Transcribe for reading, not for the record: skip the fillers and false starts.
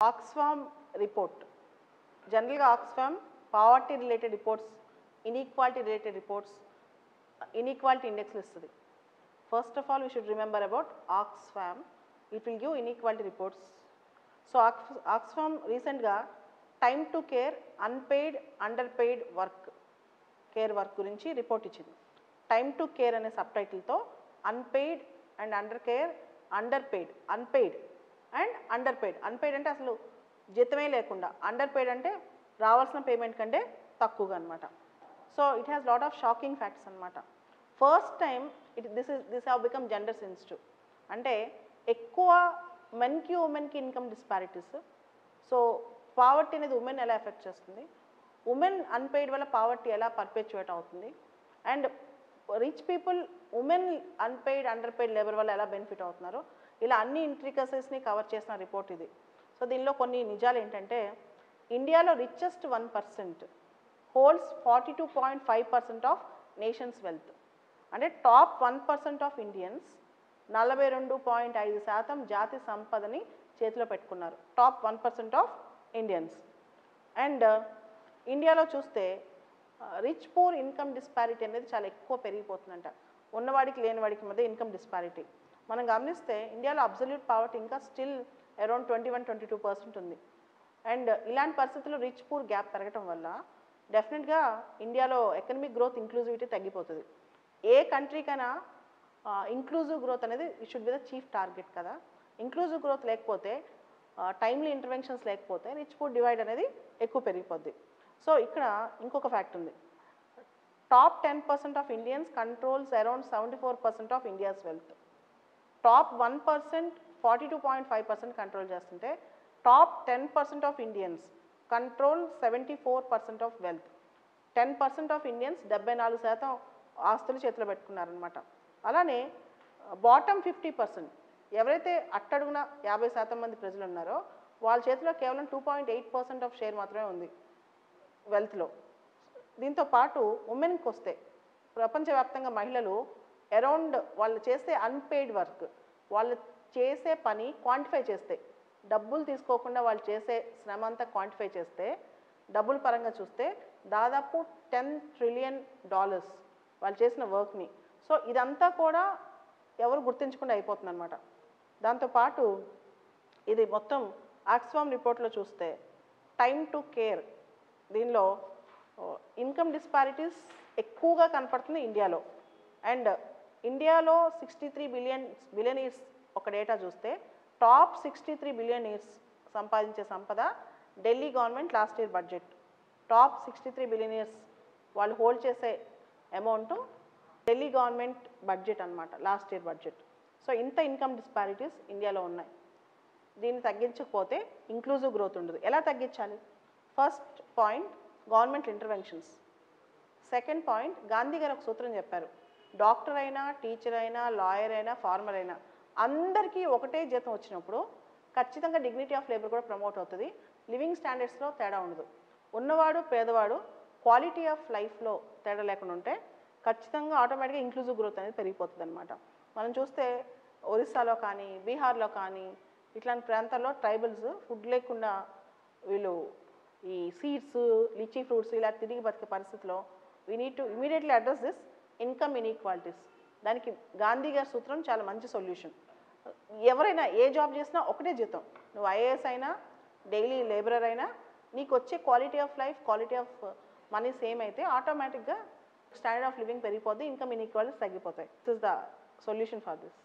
Oxfam report. Generally, Oxfam poverty related reports, inequality related reports, inequality index listadi. First of all, we should remember about Oxfam. It will give inequality reports. So Oxfam recent ga time to care, unpaid, underpaid work, care work గురించి report ఇచ్చింది. Time to care అనే సబ్ టైటిల్తో unpaid and under care, underpaid, unpaid and underpaid. Unpaid అంటే అసలు జీతమే లేకుండా, అండర్పెయిడ్ అంటే రావాల్సిన పేమెంట్ కంటే తక్కువగా అనమాట. So it has lot of shocking facts అనమాట. First time this have become gender sensitive. అంటే ఎక్కువ మెన్కి ఉమెన్కి ఇన్కమ్ డిస్పారిటీస్. సో పావర్టీ అనేది ఉమెన్ ఎలా ఎఫెక్ట్ చేస్తుంది, ఉమెన్ అన్పెయిడ్ వల్ల పావర్టీ ఎలా పర్పెచువేట్ అవుతుంది, and rich people women unpaid underpaid labour వల్ల ఎలా బెనిఫిట్ అవుతున్నారు, ఇలా అన్ని ఇంట్రికసెస్ని కవర్ చేసిన రిపోర్ట్ ఇది. సో దీనిలో కొన్ని నిజాలు ఏంటంటే, ఇండియాలో richest 1% holds 42.5% of nation's wealth. అంటే టాప్ 1% ఆఫ్ ఇండియన్స్ 42.5% జాతి సంపదని చేతిలో పెట్టుకున్నారు. Top 1% of Indians. అండ్ ఇండియాలో చూస్తే రిచ్ పూర్ ఇన్కమ్ డిస్పారిటీ అనేది చాలా ఎక్కువ పెరిగిపోతుందంట. ఉన్నవాడికి లేనివాడికి మధ్య ఇన్కమ్ డిస్పారిటీ మనం గమనిస్తే ఇండియాలో అబ్సల్యూట్ పావర్టీ ఇంకా స్టిల్ అరౌండ్ 21-22% ఉంది. అండ్ ఇలాంటి పరిస్థితుల్లో రిచ్ పూర్ గ్యాప్ పెరగడం వల్ల డెఫినెట్గా ఇండియాలో ఎకనమిక్ గ్రోత్, ఇంక్లూజివిటీ తగ్గిపోతుంది. ఏ కంట్రీకైనా ఇంక్లూజివ్ గ్రోత్ అనేది it should be the chief target కదా. ఇంక్లూజివ్ గ్రోత్ లేకపోతే, టైమ్లీ ఇంటర్వెన్షన్స్ లేకపోతే రిచ్ పూర్ డివైడ్ అనేది ఎక్కువ పెరిగిపోద్ది. సో ఇక్కడ ఇంకొక ఫ్యాక్ట్ ఉంది. Top 10% of Indians controls around 74% of India's wealth. Top 1% 42.5% control చేస్తుంటే, top 10% of Indians control 74% of wealth. 10% of Indians 74% ఆస్తులు చేతిలో పెట్టుకున్నారనమాట. అలానే బాటమ్ 50% ఎవరైతే అట్టడుగున 50% మంది ప్రజలు ఉన్నారో వాళ్ళ చేతిలో కేవలం 2.8% ఆఫ్ షేర్ మాత్రమే ఉంది వెల్త్లో. దీంతో పాటు ఉమెన్కి వస్తే ప్రపంచవ్యాప్తంగా మహిళలు అరౌండ్ వాళ్ళు చేసే అన్పెయిడ్ వర్క్, వాళ్ళు చేసే పని క్వాంటిఫై చేస్తే, డబ్బులు తీసుకోకుండా వాళ్ళు చేసే శ్రమ అంతా క్వాంటిఫై చేస్తే, డబ్బుల పరంగా చూస్తే దాదాపు $10 trillion వాళ్ళు చేసిన వర్క్ని. సో ఇదంతా కూడా ఎవరు గుర్తించకుండా అయిపోతుంది అనమాట. దాంతోపాటు ఇది మొత్తం ఆక్స్ఫామ్ రిపోర్ట్లో చూస్తే టైమ్ టు కేర్ దీనిలో ఇన్కమ్ డిస్పారిటీస్ ఎక్కువగా కనపడుతుంది ఇండియాలో. అండ్ ఇండియాలో 63 బిలియనీర్స్ ఒక డేటా చూస్తే, టాప్ 63 బిలియనీర్స్ సంపాదించే సంపద Delhi government last year budget. Top 63 billionaires వాళ్ళు హోల్డ్ చేసే అమౌంట్ ఢిల్లీ గవర్నమెంట్ బడ్జెట్ అనమాట, లాస్ట్ ఇయర్ బడ్జెట్. సో ఇంత ఇన్కమ్ డిస్పారిటీస్ ఇండియాలో ఉన్నాయి. దీన్ని తగ్గించకపోతే ఇంక్లూజివ్ గ్రోత్ ఉండదు. ఎలా తగ్గించాలి? First point government interventions. Second point, Gandhi గారు ఒక సూత్రం చెప్పారు, డాక్టర్ అయినా, టీచర్ అయినా, లాయర్ అయినా, ఫార్మర్ అయినా అందరికీ ఒకటే జీతం వచ్చినప్పుడు ఖచ్చితంగా డిగ్నిటీ ఆఫ్ లేబర్ కూడా ప్రమోట్ అవుతుంది. లివింగ్ స్టాండర్డ్స్లో తేడా ఉండదు. ఉన్నవాడు పేదవాడు క్వాలిటీ ఆఫ్ లైఫ్లో తేడా లేకుండా ఉంటే ఖచ్చితంగా ఆటోమేటిక్గా ఇంక్లూజివ్ గ్రోత్ అనేది పెరిగిపోతుంది అనమాట. మనం చూస్తే ఒరిస్సాలో కానీ, బీహార్లో కానీ ఇట్లాంటి ప్రాంతాల్లో ట్రైబల్స్ ఫుడ్ లేకుండా వీళ్ళు ఈ సీడ్స్, లిచీ ఫ్రూట్స్ ఇలా తిరిగి బతికే పరిస్థితిలో we need to immediately address this income inequalities. దానికి గాంధీ గారి సూత్రం చాలా మంచి సొల్యూషన్. ఎవరైనా ఏ జాబ్ చేసినా ఒకటే జీతం. నువ్వు ఐఏఎస్ అయినా, డైలీ లేబరర్ అయినా, నీకు వచ్చే quality of life, quality of money same అయితే ఆటోమేటిక్గా స్టాండర్డ్ ఆఫ్ లివింగ్ పెరిగిపోద్ది, ఇన్కమ్ ఇన్ఈక్వాలిటీస్ తగ్గిపోతాయి. This is the solution for this.